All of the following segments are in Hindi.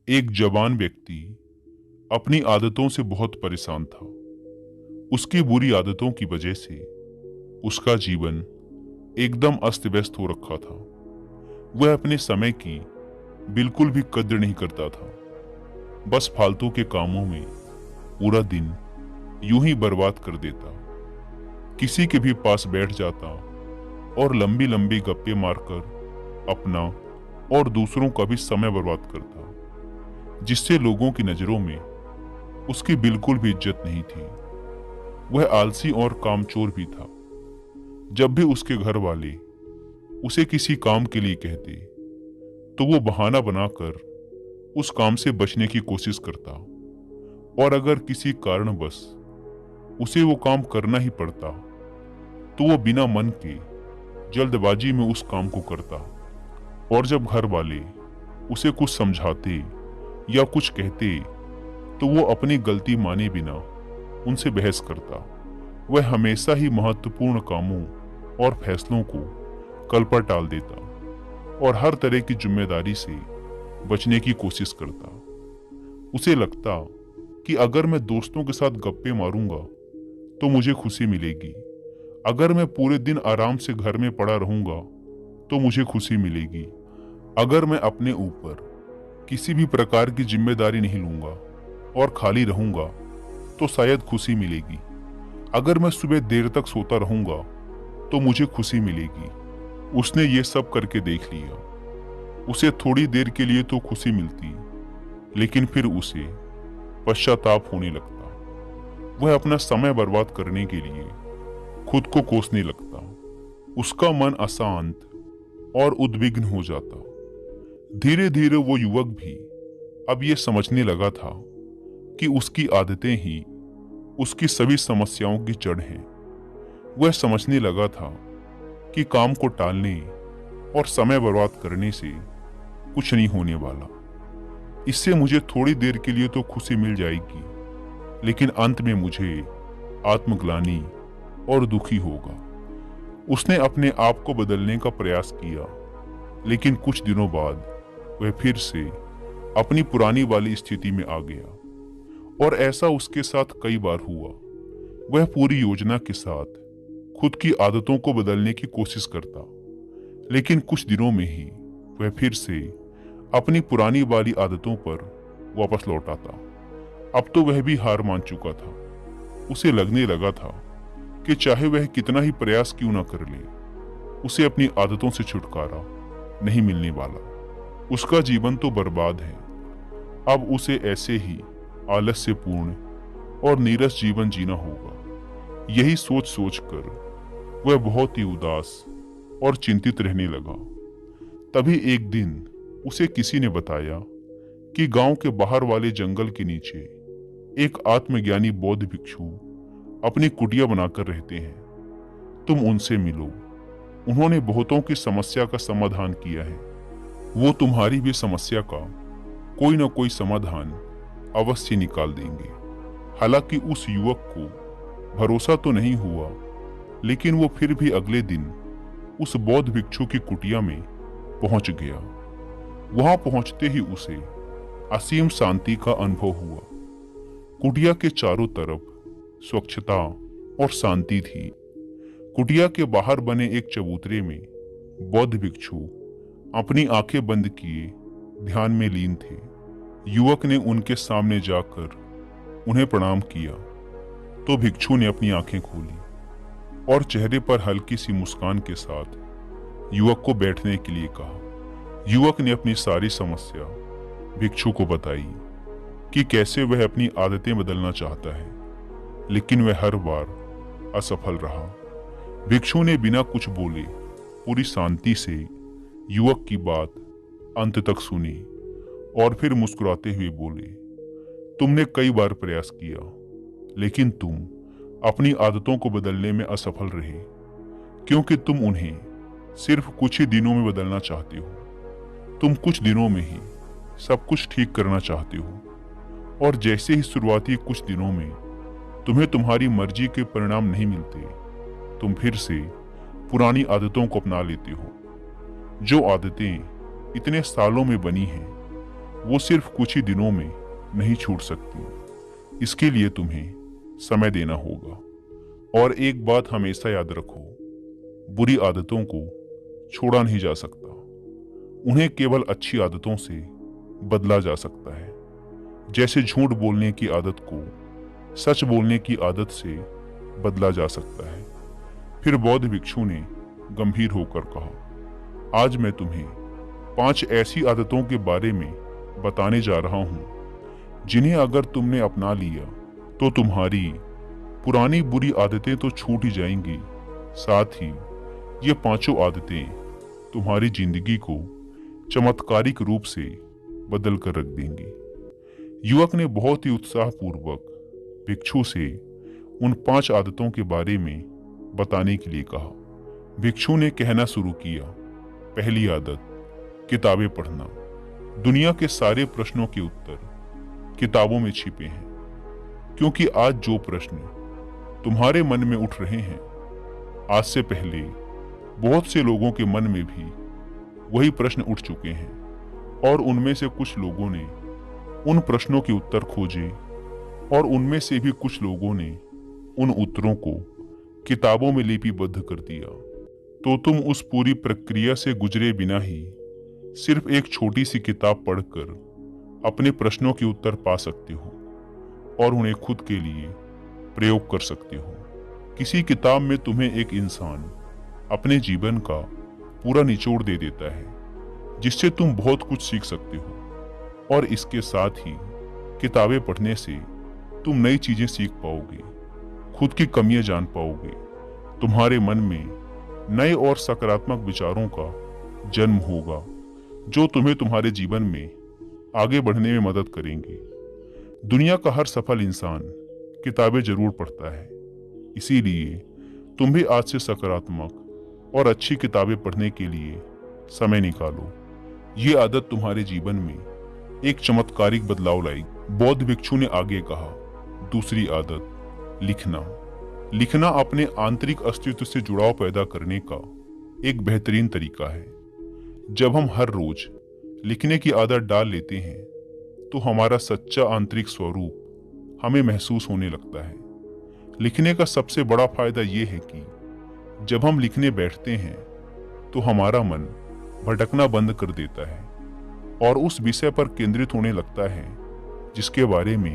एक जवान व्यक्ति अपनी आदतों से बहुत परेशान था। उसकी बुरी आदतों की वजह से उसका जीवन एकदम अस्त व्यस्त हो रखा था। वह अपने समय की बिल्कुल भी कद्र नहीं करता था। बस फालतू के कामों में पूरा दिन यूं ही बर्बाद कर देता। किसी के भी पास बैठ जाता और लंबी लंबी गप्पे मारकर अपना और दूसरों का भी समय बर्बाद करता, जिससे लोगों की नजरों में उसकी बिल्कुल भी इज्जत नहीं थी। वह आलसी और कामचोर भी था। जब भी उसके घर वाले उसे किसी काम के लिए कहते तो वो बहाना बनाकर उस काम से बचने की कोशिश करता, और अगर किसी कारणवश उसे वो काम करना ही पड़ता तो वो बिना मन के जल्दबाजी में उस काम को करता। और जब घर वाले उसे कुछ समझाते या कुछ कहते तो वो अपनी गलती माने बिना उनसे बहस करता। वह हमेशा ही महत्वपूर्ण कामों और फैसलों को कल पर टाल देता और हर तरह की जिम्मेदारी से बचने की कोशिश करता। उसे लगता कि अगर मैं दोस्तों के साथ गप्पे मारूंगा तो मुझे खुशी मिलेगी, अगर मैं पूरे दिन आराम से घर में पड़ा रहूंगा तो मुझे खुशी मिलेगी, अगर मैं अपने ऊपर किसी भी प्रकार की जिम्मेदारी नहीं लूंगा और खाली रहूंगा तो शायद खुशी मिलेगी, अगर मैं सुबह देर तक सोता रहूंगा तो मुझे खुशी मिलेगी। उसने ये सब करके देख लिया। उसे थोड़ी देर के लिए तो खुशी मिलती, लेकिन फिर उसे पश्चाताप होने लगता। वह अपना समय बर्बाद करने के लिए खुद को कोसने लगता। उसका मन अशांत और उद्विग्न हो जाता। धीरे धीरे वो युवक भी अब ये समझने लगा था कि उसकी आदतें ही उसकी सभी समस्याओं की जड़ हैं। वह समझने लगा था कि काम को टालने और समय बर्बाद करने से कुछ नहीं होने वाला। इससे मुझे थोड़ी देर के लिए तो खुशी मिल जाएगी, लेकिन अंत में मुझे आत्मग्लानि और दुखी होगा। उसने अपने आप को बदलने का प्रयास किया, लेकिन कुछ दिनों बाद वह फिर से अपनी पुरानी वाली स्थिति में आ गया। और ऐसा उसके साथ कई बार हुआ। वह पूरी योजना के साथ खुद की आदतों को बदलने की कोशिश करता, लेकिन कुछ दिनों में ही वह फिर से अपनी पुरानी वाली आदतों पर वापस लौट आता। अब तो वह भी हार मान चुका था। उसे लगने लगा था कि चाहे वह कितना ही प्रयास क्यों ना कर ले, उसे अपनी आदतों से छुटकारा नहीं मिलने वाला। उसका जीवन तो बर्बाद है। अब उसे ऐसे ही आलस्यपूर्ण और नीरस जीवन जीना होगा। यही सोच सोच कर वह बहुत ही उदास और चिंतित रहने लगा। तभी एक दिन उसे किसी ने बताया कि गांव के बाहर वाले जंगल के नीचे एक आत्मज्ञानी बौद्ध भिक्षु अपनी कुटिया बनाकर रहते हैं। तुम उनसे मिलो। उन्होंने बहुतों की समस्या का समाधान किया है। वो तुम्हारी भी समस्या का कोई ना कोई समाधान अवश्य निकाल देंगे। हालांकि उस युवक को भरोसा तो नहीं हुआ, लेकिन वो फिर भी अगले दिन उस बौद्ध भिक्षु की कुटिया में पहुंच गया। वहां पहुंचते ही उसे असीम शांति का अनुभव हुआ। कुटिया के चारों तरफ स्वच्छता और शांति थी। कुटिया के बाहर बने एक चबूतरे में बौद्ध भिक्षु अपनी आंखें बंद किए ध्यान में लीन थे। युवक ने उनके सामने जाकर उन्हें प्रणाम किया तो भिक्षु ने अपनी आंखें खोली और चेहरे पर हल्की सी मुस्कान के साथ युवक को बैठने के लिए कहा। युवक ने अपनी सारी समस्या भिक्षु को बताई कि कैसे वह अपनी आदतें बदलना चाहता है, लेकिन वह हर बार असफल रहा। भिक्षु ने बिना कुछ बोले पूरी शांति से युवक की बात अंत तक सुनी और फिर मुस्कुराते हुए बोले, तुमने कई बार प्रयास किया, लेकिन तुम अपनी आदतों को बदलने में असफल रहे, क्योंकि तुम उन्हें सिर्फ कुछ ही दिनों में बदलना चाहते हो। तुम कुछ दिनों में ही सब कुछ ठीक करना चाहते हो, और जैसे ही शुरुआती कुछ दिनों में तुम्हें तुम्हारी मर्जी के परिणाम नहीं मिलते, तुम फिर से पुरानी आदतों को अपना लेते हो। जो आदतें इतने सालों में बनी हैं, वो सिर्फ कुछ ही दिनों में नहीं छूट सकती। इसके लिए तुम्हें समय देना होगा। और एक बात हमेशा याद रखो, बुरी आदतों को छोड़ा नहीं जा सकता, उन्हें केवल अच्छी आदतों से बदला जा सकता है। जैसे झूठ बोलने की आदत को सच बोलने की आदत से बदला जा सकता है। फिर बौद्ध भिक्षु ने गंभीर होकर कहा, आज मैं तुम्हें 5 ऐसी आदतों के बारे में बताने जा रहा हूं जिन्हें अगर तुमने अपना लिया तो तुम्हारी पुरानी बुरी आदतें तो छूट ही जाएंगी, साथ ही ये 5 आदतें तुम्हारी जिंदगी को चमत्कारिक रूप से बदल कर रख देंगी। युवक ने बहुत ही उत्साहपूर्वक भिक्षु से उन 5 आदतों के बारे में बताने के लिए कहा। भिक्षु ने कहना शुरू किया, पहली आदत, किताबें पढ़ना। दुनिया के सारे प्रश्नों के उत्तर किताबों में छिपे हैं, क्योंकि आज जो प्रश्न तुम्हारे मन में उठ रहे हैं, आज से पहले बहुत से लोगों के मन में भी वही प्रश्न उठ चुके हैं, और उनमें से कुछ लोगों ने उन प्रश्नों के उत्तर खोजे और उनमें से भी कुछ लोगों ने उन उत्तरों को किताबों में लिपिबद्ध कर दिया। तो तुम उस पूरी प्रक्रिया से गुजरे बिना ही सिर्फ एक छोटी सी किताब पढ़कर अपने प्रश्नों के उत्तर पा सकते हो और उन्हें खुद के लिए प्रयोग कर सकते हो। किसी किताब में तुम्हें एक इंसान अपने जीवन का पूरा निचोड़ दे देता है, जिससे तुम बहुत कुछ सीख सकते हो। और इसके साथ ही किताबें पढ़ने से तुम नई चीजें सीख पाओगे, खुद की कमियां जान पाओगे, तुम्हारे मन में नए और सकारात्मक विचारों का जन्म होगा जो तुम्हें तुम्हारे जीवन में आगे बढ़ने में मदद करेंगे। दुनिया का हर सफल इंसान किताबें जरूर पढ़ता है, इसीलिए तुम भी आज से सकारात्मक और अच्छी किताबें पढ़ने के लिए समय निकालो। ये आदत तुम्हारे जीवन में एक चमत्कारिक बदलाव लाएगी। बौद्ध भिक्षु ने आगे कहा, दूसरी आदत, लिखना। लिखना अपने आंतरिक अस्तित्व से जुड़ाव पैदा करने का एक बेहतरीन तरीका है। जब हम हर रोज लिखने की आदत डाल लेते हैं तो हमारा सच्चा आंतरिक स्वरूप हमें महसूस होने लगता है। लिखने का सबसे बड़ा फायदा यह है कि जब हम लिखने बैठते हैं तो हमारा मन भटकना बंद कर देता है और उस विषय पर केंद्रित होने लगता है जिसके बारे में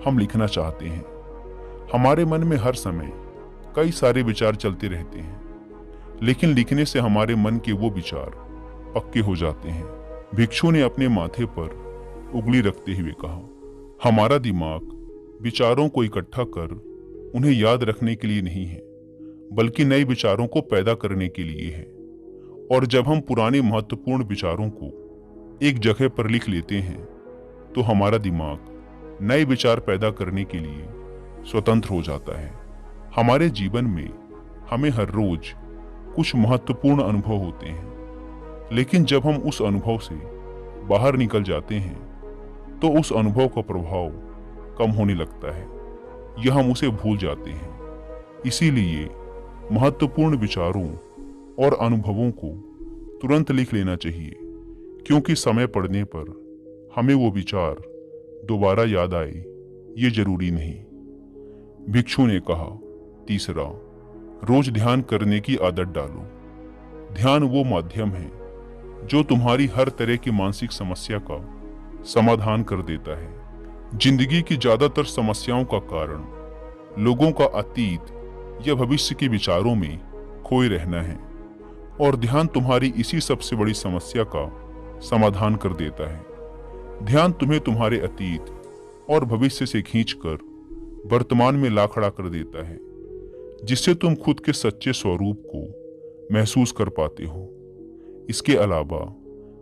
हम लिखना चाहते हैं। हमारे मन में हर समय कई सारे विचार चलते रहते हैं, लेकिन लिखने से हमारे मन के वो विचार पक्के हो जाते हैं। भिक्षु ने अपने माथे पर उंगली रखते हुए कहा, हमारा दिमाग विचारों को इकट्ठा कर उन्हें याद रखने के लिए नहीं है, बल्कि नए विचारों को पैदा करने के लिए है। और जब हम पुराने महत्वपूर्ण विचारों को एक जगह पर लिख लेते हैं तो हमारा दिमाग नए विचार पैदा करने के लिए स्वतंत्र हो जाता है। हमारे जीवन में हमें हर रोज कुछ महत्वपूर्ण अनुभव होते हैं, लेकिन जब हम उस अनुभव से बाहर निकल जाते हैं तो उस अनुभव का प्रभाव कम होने लगता है या हम उसे भूल जाते हैं। इसीलिए महत्वपूर्ण विचारों और अनुभवों को तुरंत लिख लेना चाहिए, क्योंकि समय पड़ने पर हमें वो विचार दोबारा याद आए ये जरूरी नहीं। भिक्षु ने कहा, तीसरा, रोज ध्यान करने की आदत डालो। ध्यान वो माध्यम है जो तुम्हारी हर तरह की मानसिक समस्या का समाधान कर देता है। जिंदगी की ज्यादातर समस्याओं का कारण लोगों का अतीत या भविष्य के विचारों में खोए रहना है, और ध्यान तुम्हारी इसी सबसे बड़ी समस्या का समाधान कर देता है। ध्यान तुम्हें तुम्हारे अतीत और भविष्य से खींचकर वर्तमान में ला खड़ा कर देता है, जिससे तुम खुद के सच्चे स्वरूप को महसूस कर पाते हो। इसके अलावा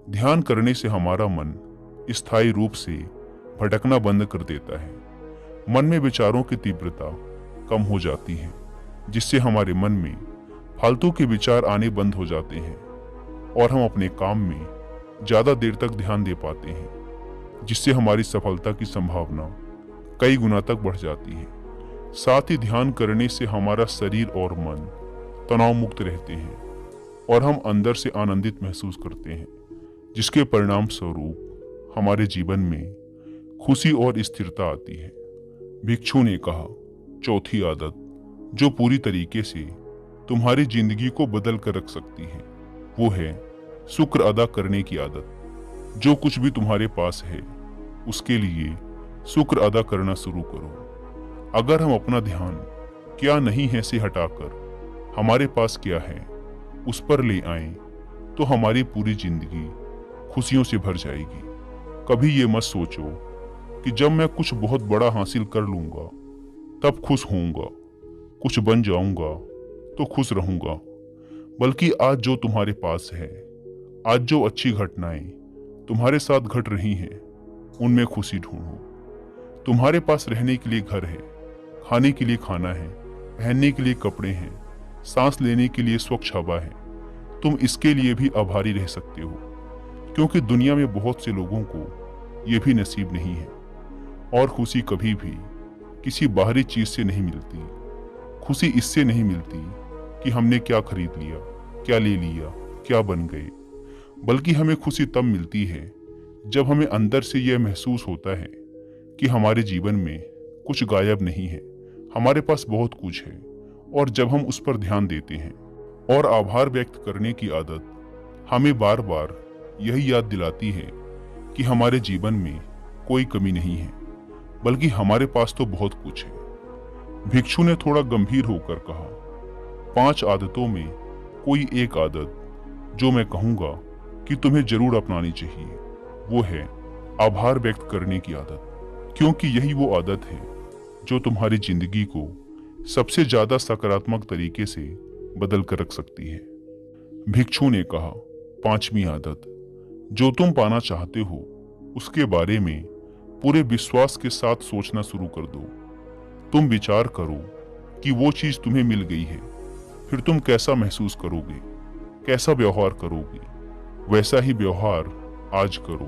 ध्यान करने से हमारा मन स्थायी रूप से भटकना बंद कर देता है। मन में विचारों की तीव्रता कम हो जाती है, जिससे हमारे मन में फालतू के विचार आने बंद हो जाते हैं और हम अपने काम में ज्यादा देर तक ध्यान दे पाते हैं, जिससे हमारी सफलता की संभावना कई गुना तक बढ़ जाती है। साथ ही ध्यान करने से हमारा शरीर और मन तनाव मुक्त रहते हैं और हम अंदर से आनंदित महसूस करते हैं, जिसके परिणाम स्वरूप हमारे जीवन में खुशी और स्थिरता आती है। भिक्षु ने कहा, चौथी आदत जो पूरी तरीके से तुम्हारी जिंदगी को बदल कर रख सकती है वो है शुक्र अदा करने की आदत। जो कुछ भी तुम्हारे पास है उसके लिए शुक्र अदा करना शुरू करो। अगर हम अपना ध्यान क्या नहीं है से हटाकर हमारे पास क्या है उस पर ले आएं तो हमारी पूरी जिंदगी खुशियों से भर जाएगी। कभी ये मत सोचो कि जब मैं कुछ बहुत बड़ा हासिल कर लूंगा तब खुश होऊंगा, कुछ बन जाऊंगा तो खुश रहूंगा। बल्कि आज जो तुम्हारे पास है, आज जो अच्छी घटनाएं तुम्हारे साथ घट रही हैं उनमें खुशी ढूंढो। तुम्हारे पास रहने के लिए घर है, खाने के लिए खाना है, पहनने के लिए कपड़े हैं, सांस लेने के लिए स्वच्छ हवा है। तुम इसके लिए भी आभारी रह सकते हो, क्योंकि दुनिया में बहुत से लोगों को ये भी नसीब नहीं है। और खुशी कभी भी किसी बाहरी चीज से नहीं मिलती। खुशी इससे नहीं मिलती कि हमने क्या खरीद लिया, क्या ले लिया, क्या बन गए। बल्कि हमें खुशी तब मिलती है जब हमें अंदर से यह महसूस होता है कि हमारे जीवन में कुछ गायब नहीं है, हमारे पास बहुत कुछ है। और जब हम उस पर ध्यान देते हैं और आभार व्यक्त करने की आदत हमें बार बार यही याद दिलाती है कि हमारे जीवन में कोई कमी नहीं है, बल्कि हमारे पास तो बहुत कुछ है। भिक्षु ने थोड़ा गंभीर होकर कहा, 5 आदतों में कोई एक आदत जो मैं कहूंगा कि तुम्हें जरूर अपनानी चाहिए वो है आभार व्यक्त करने की आदत। क्योंकि यही वो आदत है जो तुम्हारी जिंदगी को सबसे ज्यादा सकारात्मक तरीके से बदल कर रख सकती है। भिक्षु ने कहा, 5वीं आदत जो तुम पाना चाहते हो उसके बारे में पूरे विश्वास के साथ सोचना शुरू कर दो। तुम विचार करो कि वो चीज तुम्हें मिल गई है, फिर तुम कैसा महसूस करोगे, कैसा व्यवहार करोगे। वैसा ही व्यवहार आज करो।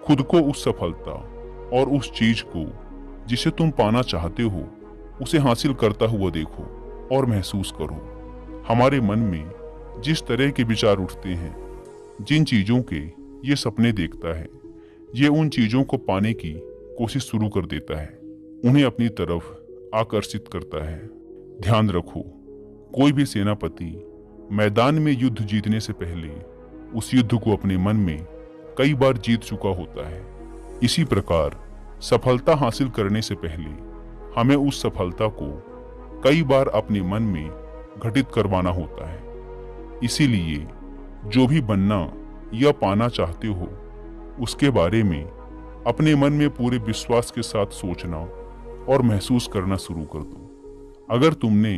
खुद को उस सफलता और उस चीज को जिसे तुम पाना चाहते हो उसे हासिल करता हुआ देखो और महसूस करो। हमारे मन में जिस तरह के विचार उठते हैं, जिन चीजों के ये सपने देखता है, ये उन चीजों को पाने की कोशिश शुरू कर देता है, उन्हें अपनी तरफ आकर्षित करता है। ध्यान रखो, कोई भी सेनापति मैदान में युद्ध जीतने से पहले उस युद्ध को अपने मन में कई बार जीत चुका होता है। इसी प्रकार सफलता हासिल करने से पहले हमें उस सफलता को कई बार अपने मन में घटित करवाना होता है। इसीलिए जो भी बनना या पाना चाहते हो उसके बारे में अपने मन में पूरे विश्वास के साथ सोचना और महसूस करना शुरू कर दो। अगर तुमने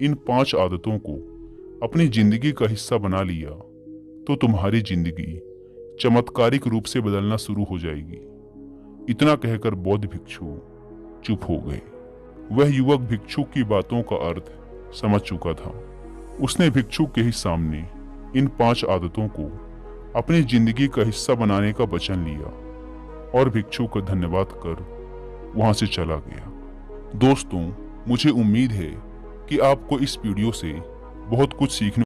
इन 5 आदतों को अपनी जिंदगी का हिस्सा बना लिया तो तुम्हारी जिंदगी चमत्कारिक रूप से बदलना शुरू हो जाएगी। इतना कहकर बौद्ध भिक्षु चुप हो गए। वह युवक भिक्षु की बातों का अर्थ समझ चुका था। उसने भिक्षु के ही सामने इन 5 आदतों को अपनी जिंदगी का हिस्सा बनाने का वचन लिया और भिक्षु को धन्यवाद कर वहां से चला गया। दोस्तों, मुझे उम्मीद है कि आपको इस वीडियो से बहुत कुछ सीखने